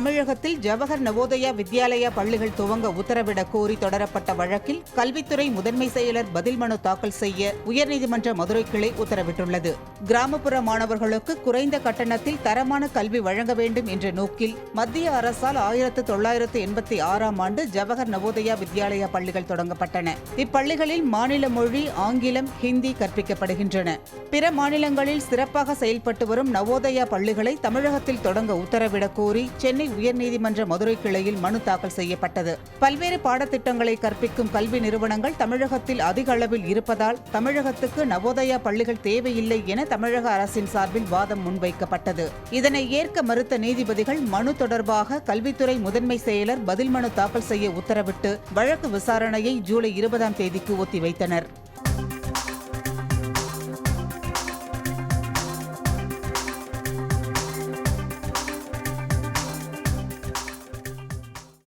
தமிழகத்தில் ஜவஹர் நவோதயா வித்யாலயா பள்ளிகள் துவங்க உத்தரவிடக் கோரி தொடரப்பட்ட வழக்கில் கல்வித்துறை முதன்மை செயலர் பதில் மனு தாக்கல் செய்ய உயர்நீதிமன்ற மதுரை கிளை உத்தரவிட்டுள்ளது. கிராமப்புற மாணவர்களுக்கு குறைந்த கட்டணத்தில் தரமான கல்வி வழங்க வேண்டும் என்ற நோக்கில் மத்திய அரசால் 1986ஆம் ஆண்டு ஜவஹர் நவோதயா வித்யாலயா பள்ளிகள் தொடங்கப்பட்டன. இப்பள்ளிகளில் மாநில மொழி ஆங்கிலம், ஹிந்தி கற்பிக்கப்படுகின்றன. பிற மாநிலங்களில் சிறப்பாக செயல்பட்டு வரும் நவோதயா பள்ளிகளை தமிழகத்தில் தொடங்க உத்தரவிடக் கோரி சென்னை உயர்நீதிமன்ற மதுரை கிளையில் மனு தாக்கல் செய்யப்பட்டது. பல்வேறு பாடத்திட்டங்களை கற்பிக்கும் கல்வி நிறுவனங்கள் தமிழகத்தில் அதிக அளவில் இருப்பதால் தமிழகத்துக்கு நவோதயா பள்ளிகள் தேவையில்லை என தமிழக அரசின் சார்பில் வாதம் முன்வைக்கப்பட்டது. இதனை ஏற்க மறுத்த நீதிபதிகள் மனு தொடர்பாக கல்வித்துறை முதன்மை செயலர் பதில் மனு தாக்கல் செய்ய உத்தரவிட்டு வழக்கு விசாரணையை ஜூலை 20ஆம் தேதிக்கு ஒத்திவைத்தனர்.